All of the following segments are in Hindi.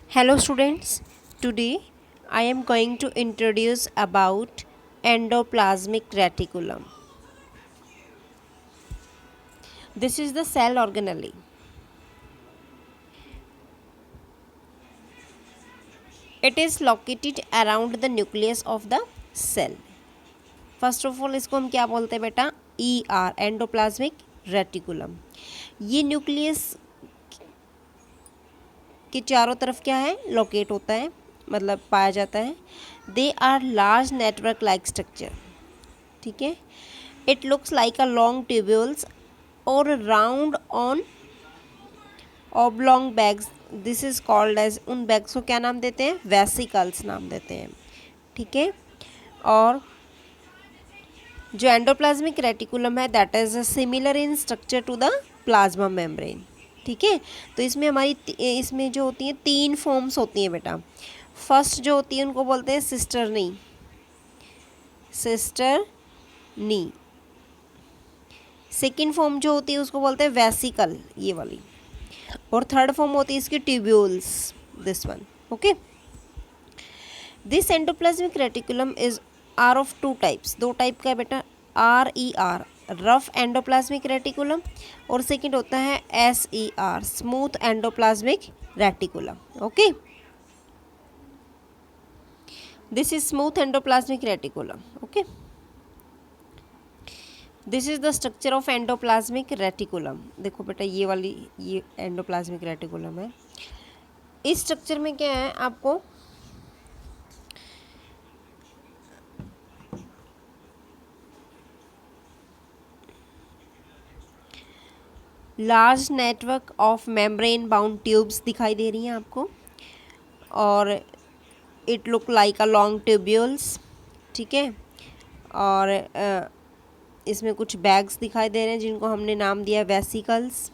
Hello students, today I am going to introduce about endoplasmic reticulum. This is the cell organelle. It is located around the nucleus of the cell. First of all इसको हम क्या बोलते हैं बेटा? ER endoplasmic reticulum. ये न्यूक्लियस के चारों तरफ क्या है? लोकेट होता है, मतलब पाया जाता है. They are large network like structure. ठीक है. It looks like a long tubules or round on oblong bags. This is called as, उन बैग्स को क्या नाम देते हैं? वेसिकल्स नाम देते हैं. ठीक है. और जो एंडोप्लाज्मिक रेटिकुलम है that is similar in structure to the plasma membrane. ठीक है. तो इसमें जो होती हैं 3 फॉर्म्स होती हैं बेटा. फर्स्ट जो होती है उनको बोलते हैं सिस्टर नी. सेकेंड फॉर्म जो होती है उसको बोलते हैं वेसिकल, ये वाली. और थर्ड फॉर्म होती है इसकी tubules, this one. Okay. This endoplasmic reticulum is are of 2 types. 2 type का है बेटा. RER रफ एंडोप्लाज्मिक रेटिकुलम और सेकेंड होता है SER smooth endoplasmic reticulum. Okay. This is smooth endoplasmic reticulum. Okay. This is the structure of endoplasmic reticulum. देखो बेटा ये एंडोप्लाज्मिक रेटिकुलम है. इस स्ट्रक्चर में क्या है आपको large network of membrane bound tubes दिखाई दे रही हैं आपको. और it look like a long tubules. ठीक है. और इसमें कुछ बैग्स दिखाई दे रहे हैं जिनको हमने नाम दिया वेसिकल्स.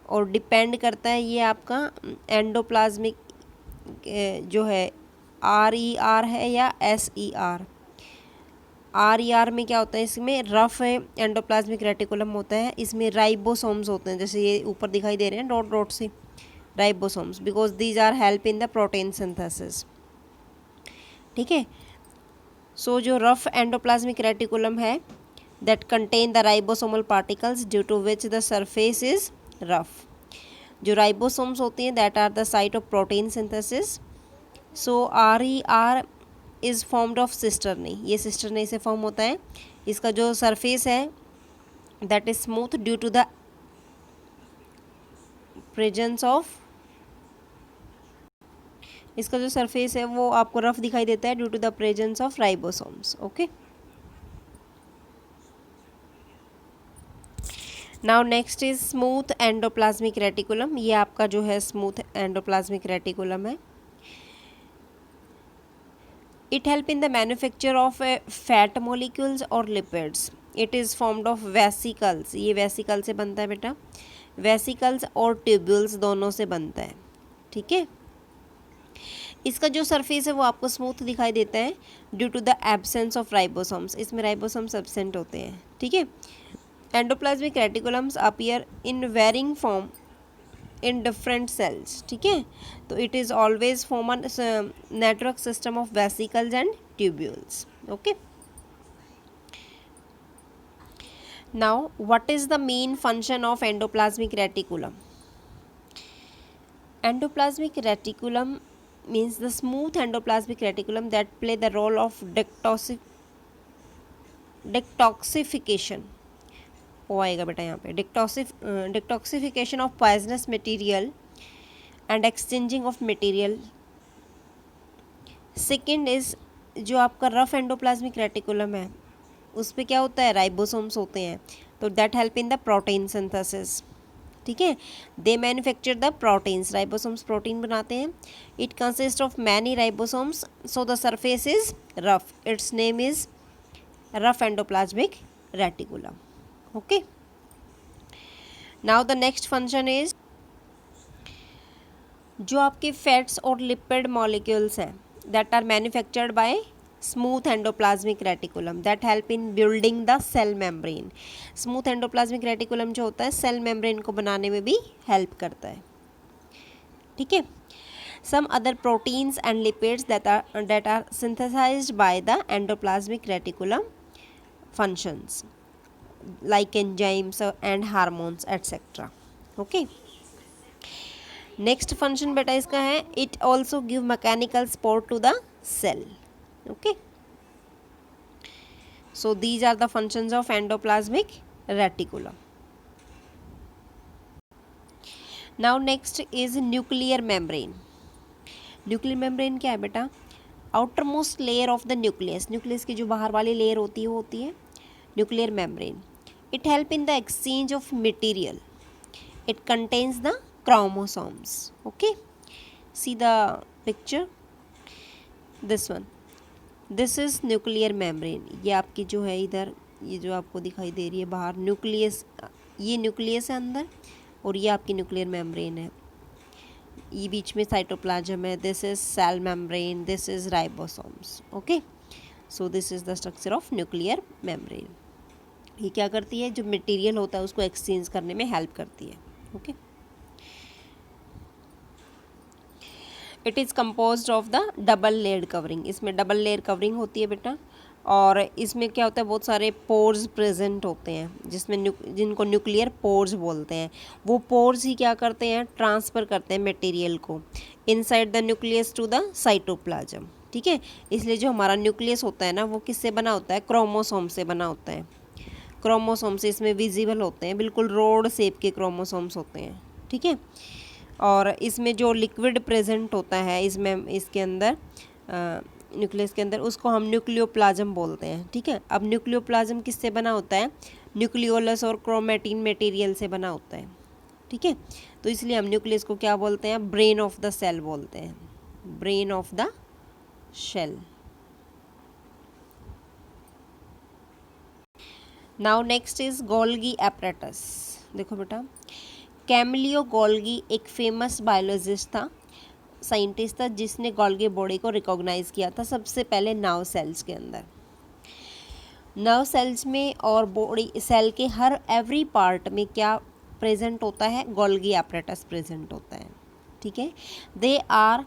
और डिपेंड करता है ये आपका एंडोप्लाज्मिक जो है RER है या SER. RER में क्या होता है? इसमें रफ एंडोप्लाज्मिक रेटिकुलम होता है. इसमें राइबोसोम्स होते हैं, जैसे ये ऊपर दिखाई दे रहे हैं डॉट डॉट से, ribosomes, because these are help in the protein synthesis. ठीक है. सो जो रफ एंडोप्लाज्मिक रेटिकुलम है that contain the ribosomal particles due to which the surface is rough. जो राइबोसोम्स होती हैं that are the site of protein synthesis. So RER is formed of cisternae. ये सिस्टरनी से फॉर्म होता है. इसका जो सरफेस है that is smooth due to the presence of, इसका जो सरफेस है वो आपको रफ दिखाई देता है due to the presence of ribosomes. Okay. Now next is smooth endoplasmic reticulum. ये आपका जो है स्मूथ एंडोप्लाज्मिक रेटिकुलम है. It help in the manufacture of fat molecules और lipids. It is formed of vesicles. ये वेसिकल से बनता है बेटा. वेसिकल्स और ट्यूब्यूल्स दोनों से बनता है. ठीक है. इसका जो सरफेस है वो आपको स्मूथ दिखाई देता है due to the absence of ribosomes. इसमें राइबोसोम्स एब्सेंट होते हैं. ठीक है. Endoplasmic reticulums appear in varying form in different cells. ठीक है. तो it is always form network system of vesicles and tubules. Okay. Now what is the main function of endoplasmic reticulum? Endoplasmic reticulum means the smooth endoplasmic reticulum that play the role of detoxification. वो आएगा बेटा यहाँ पे detoxification of poisonous material and exchanging of material. Second is जो आपका रफ एंडोप्लाज्मिक रेटिकुलम है उस पर क्या होता है? राइबोसोम्स होते हैं. तो that help in the protein synthesis. ठीक है. They manufacture the proteins. Ribosomes protein बनाते हैं. It consist of many ribosomes so the surface is rough. Its name is rough endoplasmic reticulum. Okay. Now the next function is जो आपके फैट्स और लिपिड मॉलिक्यूल्स हैं that are manufactured by smooth endoplasmic reticulum that help in building the cell membrane. Smooth endoplasmic reticulum जो होता है सेल मेम्ब्रेन को बनाने में भी हेल्प करता है. ठीक है। Some other proteins and lipids that are synthesized by the endoplasmic reticulum functions like enzymes and hormones etc. okay. Next function बेटा इसका है, it also give mechanical support to the cell. Okay, so these are the functions of endoplasmic reticulum. Now next is nuclear membrane. Nuclear membrane क्या है बेटा? Outer most layer of the nucleus, nucleus की जो बाहर वाली लेयर होती है वो होती है nuclear membrane. It help in the exchange of material, it contains the chromosomes. Okay, see the picture, this one, this is nuclear membrane। ये आपकी जो है इधर, ये जो आपको दिखाई दे रही है बाहर न्यूक्लियस, ये न्यूक्लियस है अंदर और ये आपकी न्यूक्लियर मेम्ब्रेन है। ये बीच में साइटोप्लाज्म है, this is cell membrane, this is ribosomes. Okay, so this is the structure of nuclear membrane. ये क्या करती है? जो मटेरियल होता है उसको एक्सचेंज करने में हेल्प करती है। Okay, it is composed of the double layered covering. इसमें डबल लेयर कवरिंग होती है बेटा, और इसमें क्या होता है, बहुत सारे पोर्स प्रेजेंट होते हैं जिसमें जिनको न्यूक्लियर पोर्स बोलते हैं। वो पोर्स ही क्या करते हैं? ट्रांसफ़र करते हैं मटेरियल को inside the nucleus to the cytoplasm. ठीक है, इसलिए जो हमारा न्यूक्लियस होता है ना, वो किससे बना होता है? क्रोमोसोम से बना होता है। क्रोमोसोम से इसमें विजिबल होते हैं, बिल्कुल रोड शेप के क्रोमोसोम्स होते हैं। ठीक है, और इसमें जो लिक्विड प्रेजेंट होता है इसमें, इसके अंदर न्यूक्लियस के अंदर, उसको हम न्यूक्लियोप्लाज्म बोलते हैं। ठीक है, अब न्यूक्लियोप्लाज्म किससे बना होता है? न्यूक्लियोलस और क्रोमेटिन मटेरियल से बना होता है। ठीक है, तो इसलिए हम न्यूक्लियस को क्या बोलते हैं? ब्रेन ऑफ द सेल बोलते हैं, brain of the cell. Now next is Golgi apparatus. देखो बेटा, कैमिलियो गोल्गी एक फेमस बायोलॉजिस्ट था, साइंटिस्ट था, जिसने गोल्गी बॉडी को रिकॉग्नाइज किया था सबसे पहले नर्व सेल्स के अंदर। नर्व सेल्स में और बॉडी सेल के हर एवरी पार्ट में क्या प्रेजेंट होता है? गोल्गी एपरेटस प्रेजेंट होता है। ठीक है, they are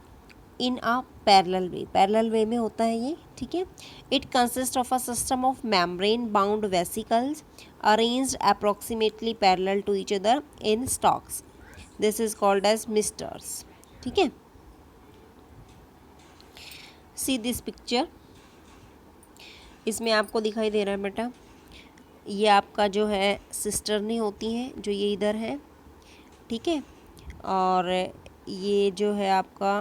in a parallel वे में होता है ये। ठीक है, it consist of a system of membrane bound vesicles arranged approximately parallel to each other in stalks. This is called as misters. ठीक है, see this picture, इसमें आपको दिखाई दे रहा है बेटा, ये आपका जो है सिस्टर्नी होती हैं जो ये इधर है। ठीक है, और ये जो है आपका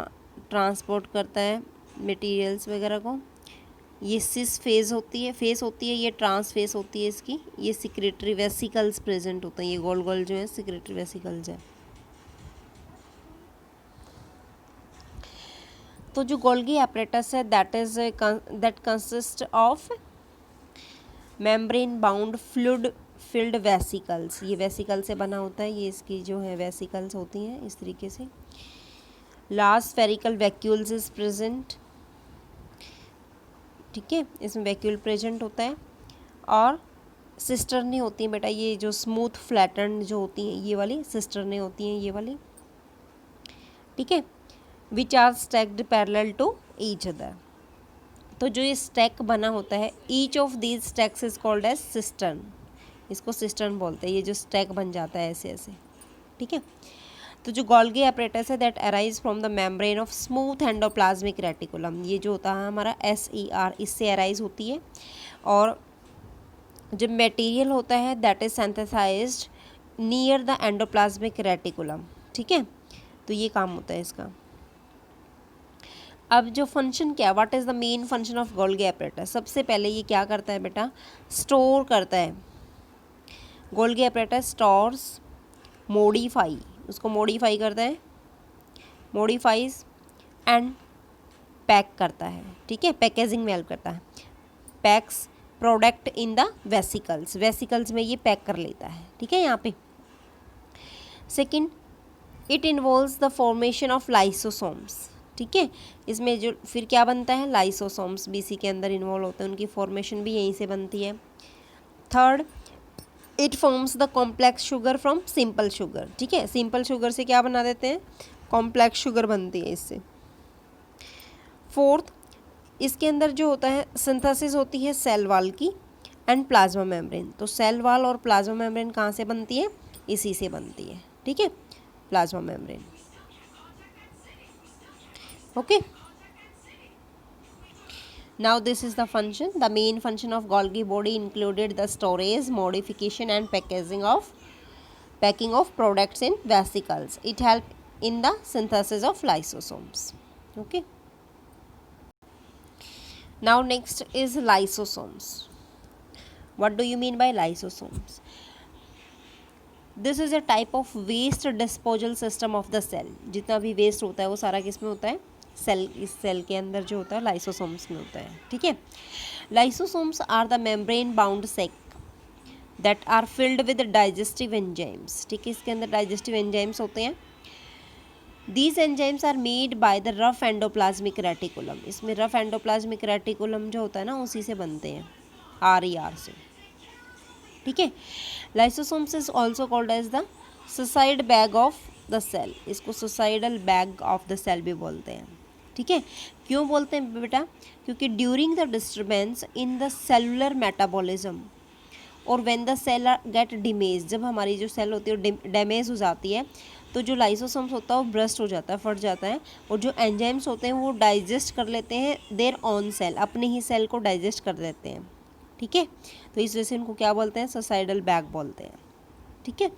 ट्रांसपोर्ट करता है मटेरियल्स वगैरह को। ये सिस फेज होती है, ये ट्रांस फेस होती है इसकी। ये सिक्रेटरी वेसिकल्स प्रेजेंट होते हैं, ये गोल गोल जो है सिक्रेटरी वेसिकल्स है। तो जो गोल्गी एपरेटस है that consist of membrane bound fluid filled vesicles. ये वेसिकल से बना होता है, ये इसकी जो है वेसिकल्स होती हैं इस तरीके से। Large spherical vacuoles is present. ठीक है, इसमें वैक्यूल प्रेजेंट होता है, और सिस्टर्नी होती है बेटा, ये जो स्मूथ फ्लैटन जो होती हैं ये वाली सिस्टर्नी होती हैं, ये वाली। ठीक है, which are stacked parallel to each other. तो जो ये स्टैक बना होता है, each of these stacks is called as cistern. इसको सिस्टर्न बोलते हैं, ये जो स्टैक बन जाता है ऐसे ऐसे। ठीक है, तो जो गोल्गी एपरेटस है that arise from the membrane of smooth endoplasmic reticulum, ये जो होता है हमारा SER, इससे अराइज होती है। और जो मटेरियल होता है that is synthesized near the endoplasmic reticulum. ठीक है, तो ये काम होता है इसका। अब जो फंक्शन क्या, what is the main function of Golgi apparatus? सबसे पहले ये क्या करता है बेटा? स्टोर करता है। गोल्गी एपरेटस स्टोर्स, मॉडिफाई, उसको मॉडिफाई करता है, मॉडिफाइज एंड पैक करता है। ठीक है, पैकेजिंग में हेल्प करता है। PACS product in the vesicles, vesicles में ये पैक कर लेता है। ठीक है, यहाँ पे second, it involves the formation of lysosomes. ठीक है, इसमें जो फिर क्या बनता है? लाइसोसोम्स भी इसी के अंदर इन्वॉल्व होते हैं, उनकी फॉर्मेशन भी यहीं से बनती है। Third, it forms the complex sugar from simple sugar. ठीक है, सिंपल शुगर से क्या बना देते हैं? कॉम्प्लेक्स शुगर बनती है इससे। फोर्थ, इसके अंदर जो होता है सिंथेसिस होती है सेल वॉल की एंड प्लाज्मा मेम्ब्रेन। तो सेल वॉल और प्लाज्मा मेम्ब्रेन कहाँ से बनती है? इसी से बनती है, ठीक है, plasma membrane. Okay, now this is the function. The main function of Golgi body included the storage, modification and packing of products in vesicles. It helped in the synthesis of lysosomes. Okay, now next is lysosomes. What do you mean by lysosomes? This is a type of waste disposal system of the cell. जितना भी वेस्ट होता है वो सारा किस में होता है? सेल, इस सेल के अंदर जो होता है लाइसोसोम्स में होता है, ठीक है। Lysosomes are the membrane bound sac that are filled with digestive enzymes, ठीक है, इसके अंदर डाइजेस्टिव एंजाइम्स होते हैं। These enzymes are made by the rough endoplasmic reticulum. इसमें रफ एंडोप्लाज्मिक रेटिकुलम जो होता है ना उसी से बनते हैं, RER से, ठीक है। Lysosomes is also called as the suicide bag of the cell. इसको suicidal bag of the cell भी बोलते हैं, ठीक है। क्यों बोलते हैं बेटा? क्योंकि during the disturbance in the cellular metabolism और when the cell get damage, जब हमारी जो सेल होती है डैमेज हो जाती है तो जो लाइसोसोम्स होता है वो ब्रस्ट हो जाता है, फट जाता है, और जो एंजाइम्स होते हैं वो डाइजेस्ट कर लेते हैं देयर ऑन सेल, अपने ही सेल को डाइजेस्ट कर लेते हैं, ठीक है। तो इस वजह से इनको क्या बोलते हैं? सुसाइडल बैग बोलते हैं, ठीक है।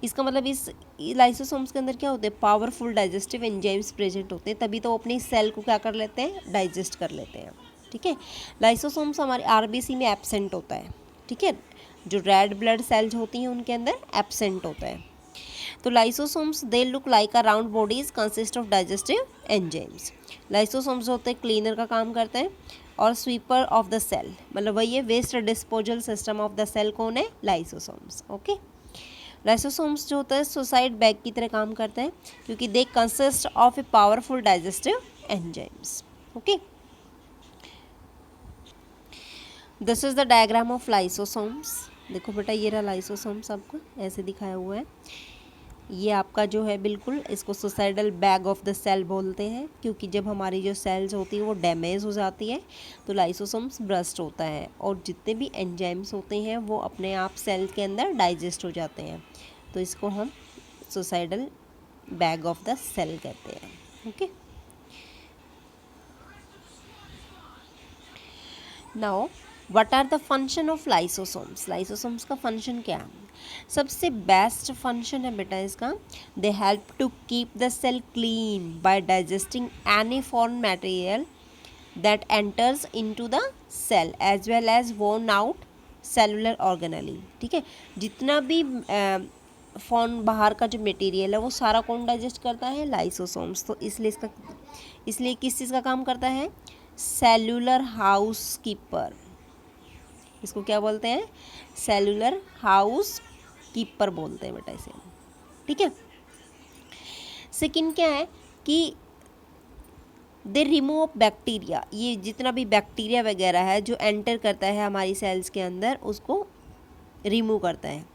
इसका मतलब इस लाइसोसोम्स के अंदर क्या होते हैं? पावरफुल डाइजेस्टिव एंजाइम्स प्रेजेंट होते हैं, तभी तो वो अपनी सेल को क्या कर लेते हैं? डाइजेस्ट कर लेते हैं, ठीक है। लाइसोसोम्स हमारे RBC में एब्सेंट होता है, ठीक है, जो रेड ब्लड सेल्स होती हैं उनके अंदर एब्सेंट होता है। तो lysosomes they look like a round bodies consist of digestive enzymes. Lysosomes होते हैं क्लीनर का काम करते हैं और स्वीपर ऑफ द सेल, मतलब वही है waste disposal system of the cell. कौन है? Lysosomes, okay. लाइसोसोम्स जो होता है सुसाइड बैग की तरह काम करते हैं क्योंकि they consist of a powerful digestive enzymes, okay. This is the diagram of lysosomes. देखो बेटा ये रहा लाइसोसोम्स, आपको ऐसे दिखाया हुआ है। ये आपका जो है बिल्कुल इसको suicidal bag of the cell बोलते हैं क्योंकि जब हमारी जो सेल्स होती हैं वो डैमेज हो जाती है तो लाइसोसोम्स ब्रस्ट होता है और जितने भी एंजाइम्स होते हैं वो अपने आप सेल के अंदर डाइजेस्ट हो जाते हैं, तो इसको हम suicidal bag of the cell कहते हैं, okay. Now what are the function of lysosomes? Lysosomes का फंक्शन क्या है? सबसे बेस्ट फंक्शन है बेटा इसका, they help to keep the cell clean by digesting any foreign material that enters into the cell as well as worn out cellular organelle, ठीक है। जितना भी फॉर्न बाहर का जो मटेरियल है वो सारा कौन डाइजेस्ट करता है? लाइसोसोम्स। तो इसलिए किस चीज़ का काम करता है? Cellular house keeper. इसको क्या बोलते हैं? सेलुलर हाउस कीपर बोलते हैं बेटा इसे, ठीक है। सेकंड क्या है कि दे रिमूव बैक्टीरिया। ये जितना भी बैक्टीरिया वगैरह है जो एंटर करता है हमारी सेल्स के अंदर उसको रिमूव करता है,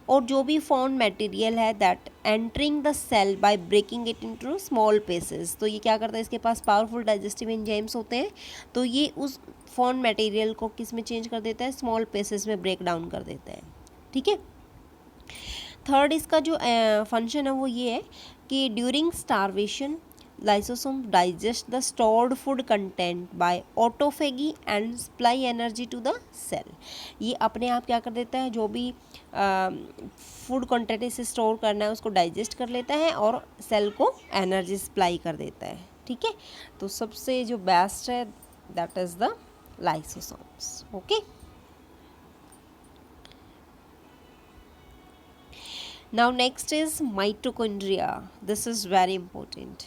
और जो भी फॉर्न मटेरियल है that entering the cell by breaking it into small pieces. तो ये क्या करता है? इसके पास पावरफुल डाइजेस्टिव एंजाइम्स होते हैं तो ये उस फॉर्न मटेरियल को किस में चेंज कर देता है? स्मॉल पीसेस में ब्रेक डाउन कर देता है, ठीक है। थर्ड इसका जो फंक्शन है वो ये है कि during starvation lysosome digest the stored food content by autophagy and supply energy to the cell. ये अपने आप क्या कर देता है? जो भी फूड कंटेंट इसे स्टोर करना है उसको डाइजेस्ट कर लेता है और सेल को एनर्जी सप्लाई कर देता है, ठीक है। तो सबसे जो बेस्ट है that is the lysosomes, okay. Now next is mitochondria. This is very important.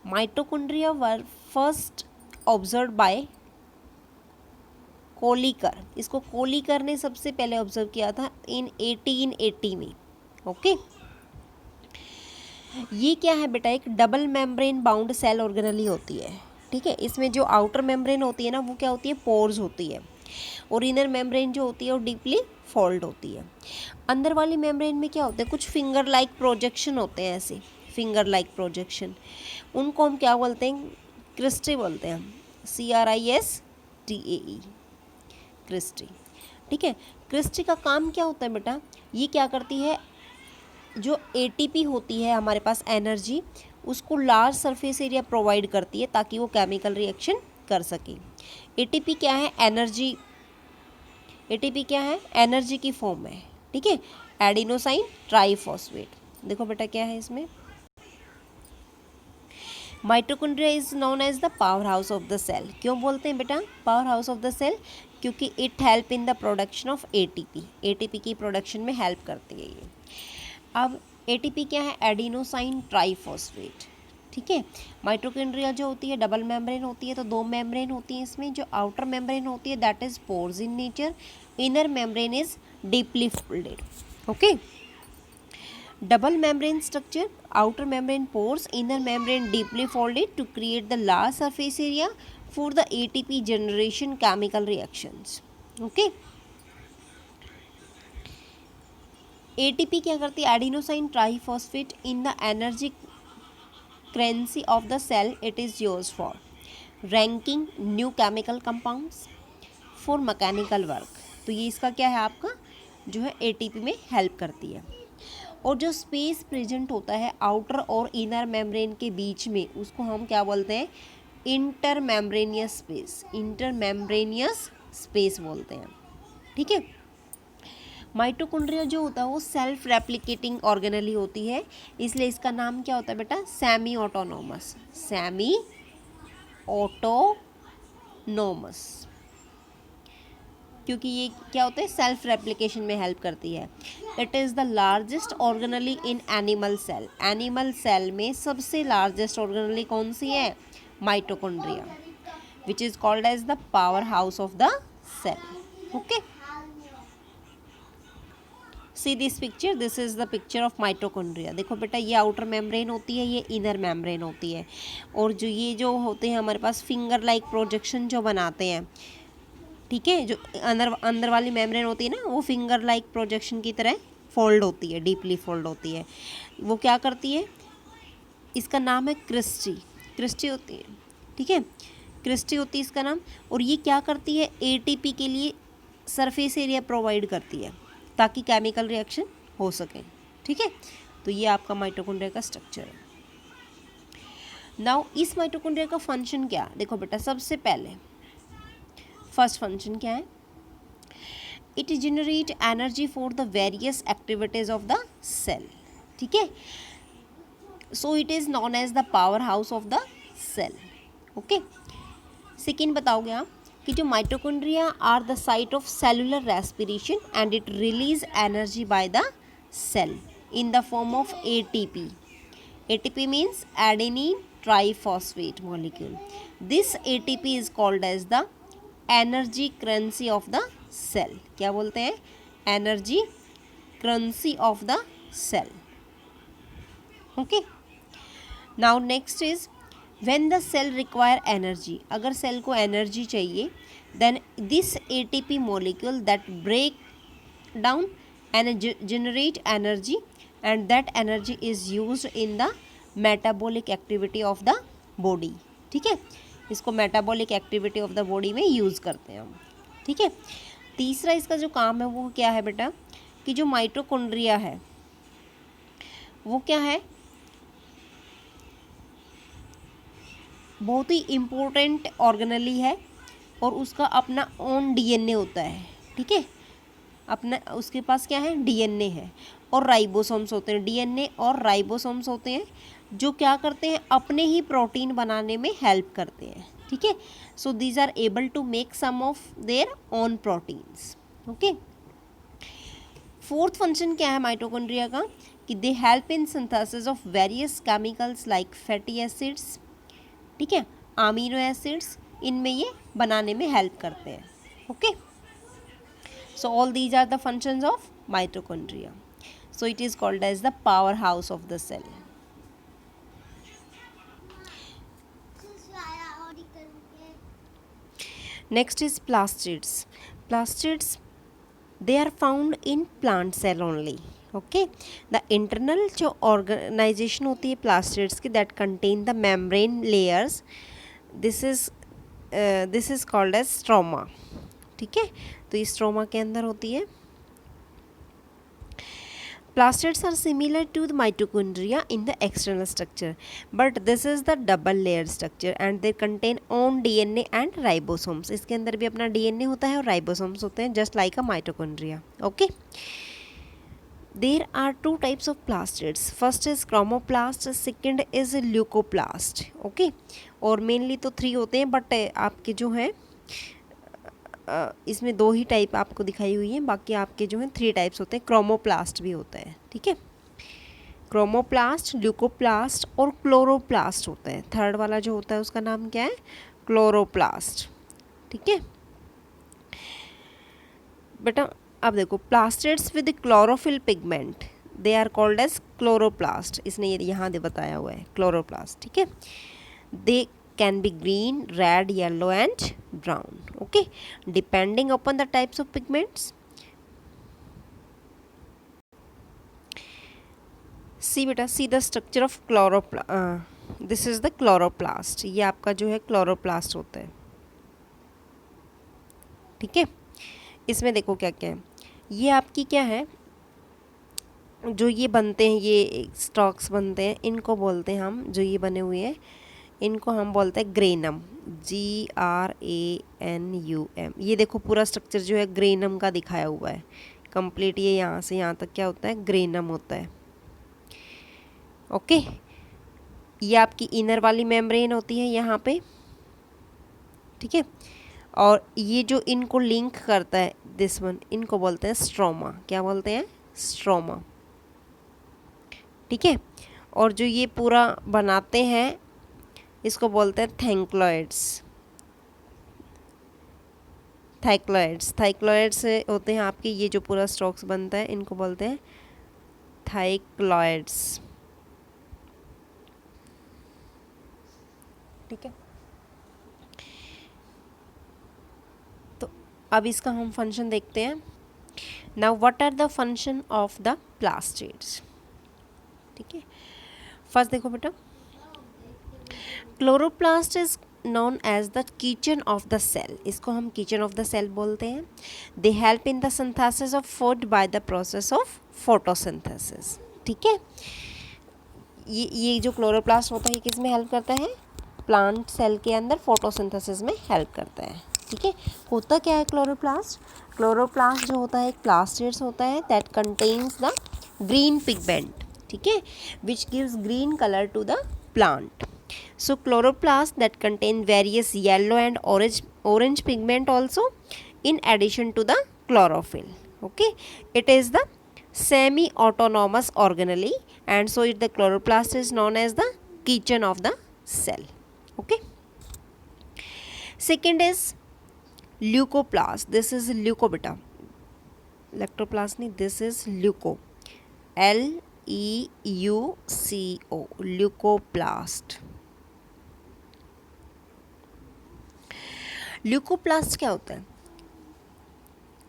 Mitochondria were first observed by Kolliker. इसको कोलिकर ने सबसे पहले ऑब्जर्व किया था इन 1880 में, ओके। ये क्या है बेटा? एक double membrane bound cell organelle होती है, ठीक है। इसमें जो आउटर मेम्ब्रेन होती है ना वो क्या होती है? पोर्स होती है, और इनर मेम्ब्रेन जो होती है वो डीपली फोल्ड होती है। अंदर वाली मेम्ब्रेन में क्या होता है, कुछ फिंगर लाइक प्रोजेक्शन होते हैं, ऐसे फिंगर लाइक प्रोजेक्शन, उनको हम क्या बोलते हैं, क्रिस्टी बोलते हैं, CRISTAE, क्रिस्टी। ठीक है, क्रिस्टी का काम क्या होता है बेटा, ये क्या करती है, जो ATP होती है हमारे पास एनर्जी, उसको लार्ज सरफेस एरिया प्रोवाइड करती है ताकि वो केमिकल रिएक्शन कर सके। ATP क्या है, एनर्जी, ATP क्या है, एनर्जी की फॉर्म है। ठीक है, एडिनोसाइन ट्राइफॉस्फेट। देखो बेटा क्या है इसमें, mitochondria is known as the power house of the cell. क्यों बोलते हैं बेटा power house of the cell, क्योंकि it help in the production of ATP की प्रोडक्शन में हेल्प करती है ये। अब ATP क्या है, एडिनोसाइन ट्राइफॉस्फेट। ठीक है, माइटोकॉन्ड्रिया जो होती है डबल मेम्ब्रेन होती है, तो दो मेम्ब्रेन होती है इसमें। जो आउटर मेम्ब्रेन होती है that is pores in nature, inner membrane is deeply folded. Okay, double membrane structure, outer membrane pores, inner membrane deeply folded to create the large surface area for the ATP generation chemical reactions. Okay, ATP क्या करती है, adenosine triphosphate in the energy currency of the cell it is used for ranking new chemical compounds for mechanical work। तो ये इसका क्या है, आपका जो है ATP में हेल्प करती है। और जो स्पेस प्रेजेंट होता है आउटर और इनर मेम्ब्रेन के बीच में, उसको हम क्या बोलते हैं, इंटरमेम्ब्रेनियस स्पेस बोलते हैं। ठीक है, माइटोकॉन्ड्रिया जो होता है वो सेल्फ रेप्लिकेटिंग ऑर्गेनेली होती है, इसलिए इसका नाम क्या होता है बेटा, सेमी ऑटोनोमस क्योंकि ये क्या होता है, सेल्फ रेप्लिकेशन में हेल्प करती है। It is the largest organelle in animal cell में सबसे लार्जेस्ट ऑर्गेनली कौन सी है, mitochondria, which is called as the power house of the cell. Okay, see this picture, this is the picture of mitochondria. देखो बेटा ये आउटर मेम्ब्रेन होती है, ये इनर मेम्ब्रेन होती है, और जो ये जो होते हैं हमारे पास फिंगर लाइक प्रोजेक्शन जो बनाते हैं, ठीक है, जो अंदर वाली मेम्ब्रेन होती है ना, वो फिंगर लाइक प्रोजेक्शन की तरह फोल्ड होती है, डीपली फोल्ड होती है। वो क्या करती है, इसका नाम है क्रिस्टी होती है। ठीक है, क्रिस्टी होती है इसका नाम। और ये क्या करती है, ATP के लिए सरफेस एरिया प्रोवाइड करती है ताकि केमिकल रिएक्शन हो सके। ठीक है, तो ये आपका माइटोकॉन्ड्रिया का स्ट्रक्चर है। नाउ इस माइटोकॉन्ड्रिया का फंक्शन क्या, देखो बेटा सबसे पहले फर्स्ट फंक्शन क्या है, it generate energy for the various activities of the cell. ठीक है, so it is known as the power house of the cell. Okay, second बताओगे आप कि जो mitochondria are the site of cellular respiration and it release energy by the cell in the form of ATP। ATP means adenine triphosphate molecule. This ATP is called as the energy currency of the cell. क्या बोलते हैं, energy currency of the cell. Okay, now next is when the cell require energy, अगर सेल को एनर्जी चाहिए, then this ATP molecule that break down and generate energy and that energy is used in the metabolic activity of the body. ठीक है, इसको metabolic activity of the body में यूज़ करते हैं हम। ठीक है, तीसरा इसका जो काम है वो क्या है बेटा, कि जो माइटोकॉन्ड्रिया है वो क्या है, बहुत ही इम्पोर्टेंट ऑर्गेनली है, और उसका अपना ओन DNA होता है। ठीक है, अपना उसके पास क्या है, DNA है, और राइबोसोम्स होते हैं, DNA और राइबोसोम्स होते हैं, जो क्या करते हैं, अपने ही प्रोटीन बनाने में हेल्प करते हैं। ठीक है, so these are able to make some of their own proteins. Okay, fourth function क्या है माइटोकॉन्ड्रिया का, कि they help in synthesis of various chemicals like fatty acids. ठीक है, अमीनो एसिड्स, इनमें ये बनाने में हेल्प करते हैं। Okay, so all these are the functions of mitochondria, so it is called as the power house of the cell. Next is plastids. Plastids they are found in plant cell only. Okay, the internal जो ऑर्गेनाइजेशन होती है प्लास्टिड्स की, that contain the membrane layers, this is called as stroma. ठीक है, तो ये स्ट्रोमा के अंदर होती है. Plastids are similar to the mitochondria in the external structure, but this is the double layer structure and they contain own DNA and ribosomes. इसके अंदर भी अपना DNA होता है और ribosomes होते हैं, just like a mitochondria. Okay. There are two types of plastids. First is chromoplast, second is leucoplast. Okay. और mainly तो 3 होते हैं, but आपके जो है इसमें 2 ही टाइप आपको दिखाई हुई है, बाकी आपके जो है 3 टाइप्स होते हैं. क्रोमोप्लास्ट भी होता है. ठीक है, क्रोमोप्लास्ट, ल्यूकोप्लास्ट और क्लोरोप्लास्ट होता है. थर्ड वाला जो होता है उसका नाम क्या है? क्लोरोप्लास्ट. ठीक है बेटा, अब देखो, plastids with chlorophyll pigment, they are called as chloroplast. इसने ये यहाँ दे बताया हुआ है क्लोरोप्लास्ट. ठीक है, दे can be green, red, yellow and brown. Okay, depending upon the types of pigments. See beta, see the structure of this is the chloroplast. ये आपका जो है क्लोरोप्लास्ट होता है. ठीक है, इसमें देखो क्या क्या है. ये आपकी क्या है, जो ये बनते हैं, ये स्टॉक्स बनते हैं, इनको बोलते हैं हम, जो ये बने हुए हैं इनको हम बोलते हैं ग्रेनम. GRANUM. ये देखो पूरा स्ट्रक्चर जो है ग्रेनम का दिखाया हुआ है कंप्लीट. ये यहाँ से यहाँ तक क्या होता है? ग्रेनम होता है. ओके, ये आपकी इनर वाली मेम्ब्रेन होती है यहाँ पे. ठीक है, और ये जो इनको लिंक करता है, दिस वन, इनको बोलते हैं स्ट्रोमा. क्या बोलते हैं? स्ट्रोमा. ठीक है, और जो ये पूरा बनाते हैं इसको बोलते हैं थैंक्लॉइड्स. थाइक्लॉइड्स होते हैं आपके, ये जो पूरा स्टॉक्स बनता है इनको बोलते हैं थाइक्लॉइड्स. ठीक है, तो अब इसका हम फंक्शन देखते हैं. Now what are the function of the plastids. ठीक है, फर्स्ट देखो बेटा, chloroplast is known as the kitchen of the cell. इसको हम kitchen of the cell बोलते हैं. They help in the synthesis of food by the process of photosynthesis. ठीक है, ये जो क्लोरोप्लास्ट होता है किस में हेल्प करता है? प्लांट सेल के अंदर फोटोसिंथेसिस में हेल्प करता है. ठीक है, होता क्या है क्लोरोप्लास्ट? क्लोरोप्लास्ट जो होता है एक प्लास्टिड्स होता है that contains the green pigment. ठीक है, which gives green colour to the plant. So chloroplast that contain various yellow and orange pigment also in addition to the chlorophyll. Okay, it is the semi-autonomous organelle and so the chloroplast is known as the kitchen of the cell. Okay, second is leucoplast. This is leuco beta, lactoplast nahi, this is leuco, LEUCO, leucoplast. Leucoplast क्या होता है?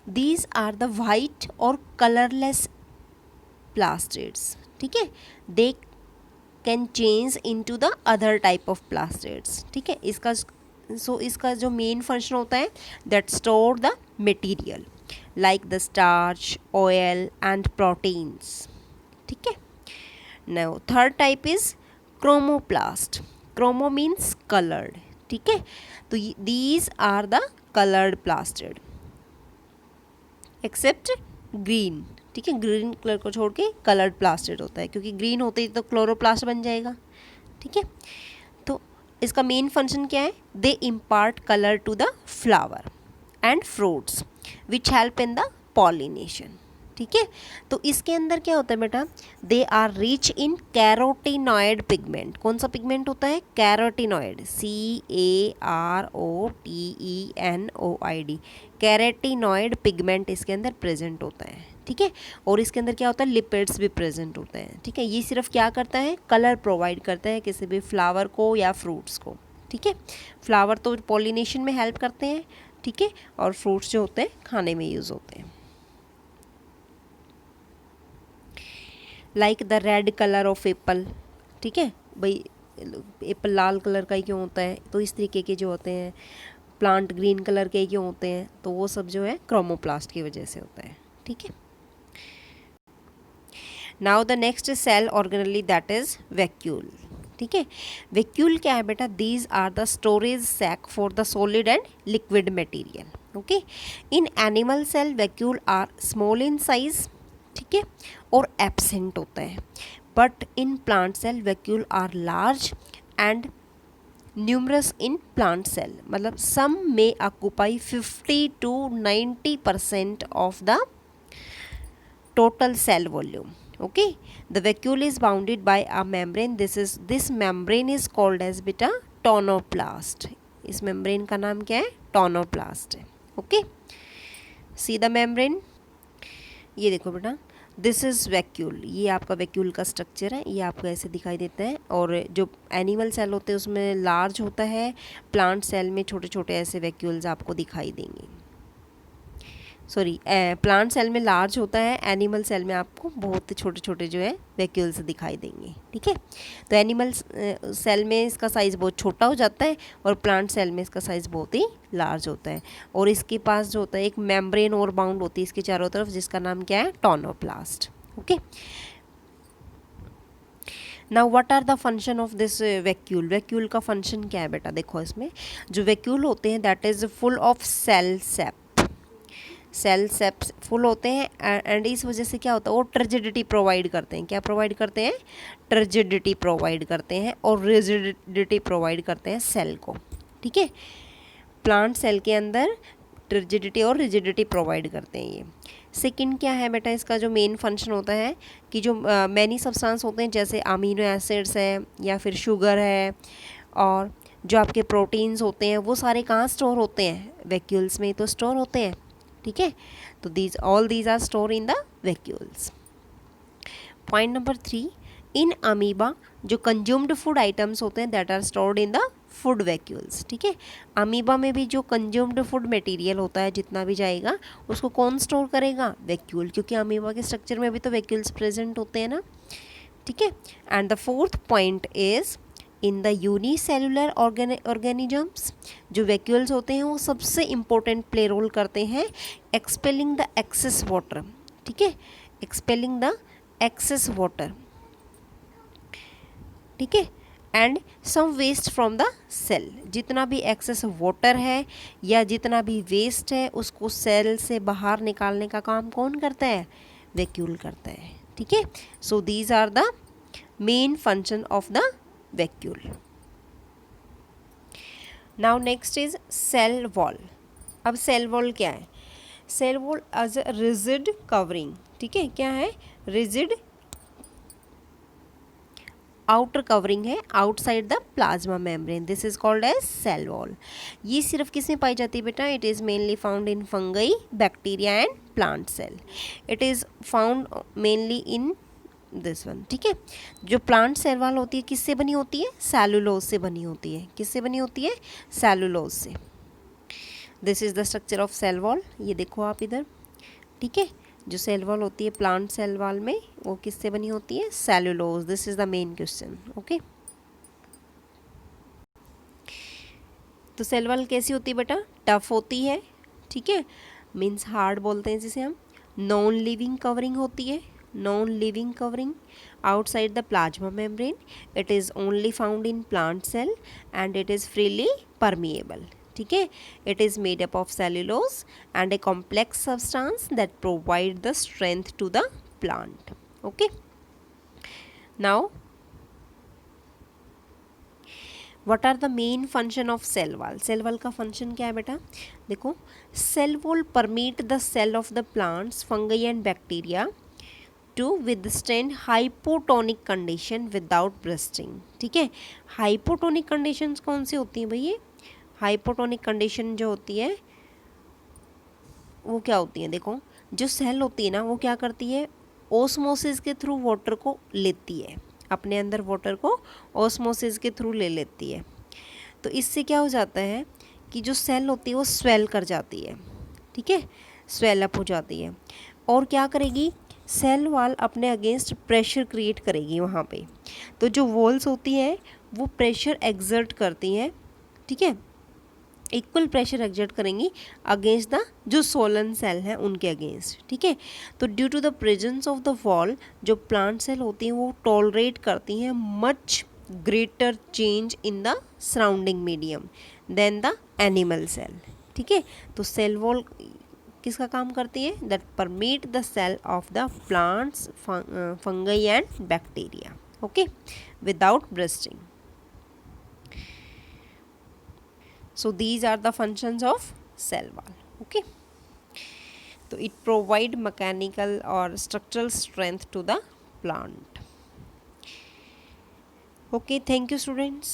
दीज आर द वाइट और कलरलेस प्लास्टिड्स. ठीक है, they can change into the other type of plastids. ठीक है, इसका जो मेन फंक्शन होता है that store the material like the starch, oil and proteins. ठीक है, now third type is chromoplast. Chromo means coloured. ठीक है, तो these are the coloured plastid except green. ठीक है, ग्रीन कलर को छोड़ के कलर्ड प्लास्टिड होता है, क्योंकि ग्रीन होते ही तो क्लोरोप्लास्ट बन जाएगा. ठीक है, तो इसका मेन फंक्शन क्या है? They impart colour to the flower and fruits which help in the pollination. ठीक है, तो इसके अंदर क्या होता है बेटा? They are rich in carotenoid pigment. कौन सा पिगमेंट होता है? Carotenoid, CAROTENOID. कैरोटीनॉइड पिगमेंट इसके अंदर प्रेजेंट होता है. ठीक है, और इसके अंदर क्या होता है? लिपिड्स भी प्रेजेंट होते हैं. ठीक है, ये सिर्फ क्या करता है? कलर प्रोवाइड करता है किसी भी फ्लावर को या फ्रूट्स को. ठीक है, फ्लावर तो पॉलिनेशन में हेल्प करते हैं, ठीक है, और फ्रूट्स जो होते हैं खाने में यूज़ होते हैं। Like the red colour of Apple, ठीक है भाई, एप्पल लाल कलर का ही क्यों होता है, तो इस तरीके के जो होते हैं प्लांट ग्रीन कलर के ही क्यों होते हैं, तो वो सब जो है क्रोमोप्लास्ट की वजह से होता है, ठीक है। Now the next cell organelle that is vacuole, ठीक है। वैक्यूल क्या है बेटा, these are the storage sac for the solid and liquid material, okay. In animal cell vacuole are small in size, ठीक है, और एब्सेंट होता है, but in plant cell vacuole are large and numerous in plant cell, मतलब सम में occupy 50 to 90% of the total cell volume, okay. The vacuole is bounded by a membrane. This membrane is called as beta tonoplast. इस membrane का नाम क्या है, tonoplast है, okay. See the membrane, ये देखो बेटा, दिस इज़ वैक्यूल, ये आपका वैक्यूल का स्ट्रक्चर है, ये आपको ऐसे दिखाई देता है। और जो एनिमल सेल होते हैं उसमें लार्ज होता है, प्लांट सेल में छोटे छोटे ऐसे वैक्यूल्स आपको दिखाई देंगे। सॉरी, प्लांट सेल में लार्ज होता है, एनिमल सेल में आपको बहुत छोटे छोटे जो है वैक्यूल्स दिखाई देंगे, ठीक है। तो एनिमल सेल में इसका साइज़ बहुत छोटा हो जाता है और प्लांट सेल में इसका साइज़ बहुत ही लार्ज होता है। और इसके पास जो होता है एक मेम्ब्रेन और बाउंड होती है इसके चारों तरफ, जिसका नाम क्या है, tonoplast, okay. Now what are the function of this vacuole, vacuole का फंक्शन क्या है बेटा, देखो इसमें जो वैक्यूल होते हैं that is full of cell sap, cell saps full होते हैं एंड इस वजह से क्या होता है, वो टर्जिडिटी प्रोवाइड करते हैं, क्या प्रोवाइड करते हैं, टर्जिडिटी प्रोवाइड करते हैं और रिजिडिटी प्रोवाइड करते हैं सेल को, ठीक है। प्लांट सेल के अंदर टर्जिडिटी और रिजिडिटी प्रोवाइड करते हैं ये। सेकंड क्या है बेटा, इसका जो मेन फंक्शन होता है कि जो मैनी सब्सटेंस होते हैं जैसे अमीनो एसिड्स है या फिर शुगर है और जो आपके प्रोटीन्स होते हैं वो सारे कहाँ स्टोर होते हैं, वैक्यूल्स में तो स्टोर होते हैं, ठीक है। तो all these are store in the vacuoles. Point number 3, in amoeba जो कंज्यूम्ड फूड आइटम्स होते हैं that are stored in the food vacuoles, ठीक है। अमीबा में भी जो कंज्यूम्ड फूड मटेरियल होता है जितना भी जाएगा उसको कौन स्टोर करेगा, वैक्यूल, क्योंकि अमीबा के स्ट्रक्चर में भी तो वैक्यूल्स प्रेजेंट होते हैं ना, ठीक है। And the fourth point is in the unicellular organisms जो वैक्यूल्स होते हैं वो सबसे इम्पोर्टेंट प्ले रोल करते हैं एक्सपेलिंग द एक्सेस वाटर, ठीक है, एक्सपेलिंग द एक्सेस वाटर, ठीक है, and some waste from the cell, जितना भी एक्सेस वाटर है या जितना भी वेस्ट है उसको सेल से बाहर निकालने का काम कौन करता है, वैक्यूल करता है, ठीक है। So these are the main function of the vacuole. Now next is cell wall. अब सेल वॉल क्या है, cell wall as a rigid covering, ठीक है, क्या है, रिजिड आउटर कवरिंग है outside the plasma membrane, this is called as cell wall. ये सिर्फ किस में पाई जाती है बेटा, it is mainly found in fungi, bacteria and plant cell. It is found mainly in this one, ठीक है। जो प्लांट सेल वॉल होती है किससे बनी होती है, सेलुलोज से बनी होती है, किससे बनी होती है, सेलुलोज से। This is the structure of cell wall, ये देखो आप इधर, ठीक है। जो सेल वॉल होती है प्लांट सेल वॉल में वो किससे बनी होती है, cellulose, this is the main question, okay. तो सेल वॉल कैसी होती है बेटा, टफ होती है, ठीक है, मीन्स हार्ड बोलते हैं जिसे हम। नॉन लिविंग कवरिंग होती है, non living covering outside the plasma membrane, it is only found in plant cell and it is freely permeable, ठीक है। it is made up of cellulose and a complex substance that provide the strength to the plant, okay। now what are the main function of cell wall, cell wall का function क्या है बेटा, देखो cell wall permeate the cell of the plants, fungi and bacteria to withstand hypotonic condition without bursting, ठीक है। हाइपोटोनिक कंडीशंस कौन सी होती हैं भाई, ये हाइपोटोनिक कंडीशन जो होती है वो क्या होती है, देखो जो सेल होती है ना वो क्या करती है, ओस्मोसिस के थ्रू वाटर को लेती है, अपने अंदर वाटर को ओस्मोसिस के थ्रू ले लेती है। तो इससे क्या हो जाता है कि जो सेल होती है वो स्वेल कर जाती है, ठीक है, स्वेल अप हो जाती है। और क्या करेगी, सेल वॉल अपने अगेंस्ट प्रेशर क्रिएट करेगी वहाँ पे। तो जो वॉल्स होती हैं वो प्रेशर एक्सर्ट करती हैं, ठीक है, इक्वल प्रेशर एक्सर्ट करेंगी अगेंस्ट द जो सोलन सेल हैं उनके अगेंस्ट, ठीक है। तो due to the presence of the wall जो प्लांट सेल होती हैं वो टॉलरेट करती हैं much greater change in the surrounding medium than the animal cell, ठीक है। तो सेल वॉल किसका काम करती है, that permit the cell of the plants, fungi and bacteria, okay, without bursting. So these are the functions of cell wall, okay. So it provide mechanical or structural strength to the plant. Okay, thank you students.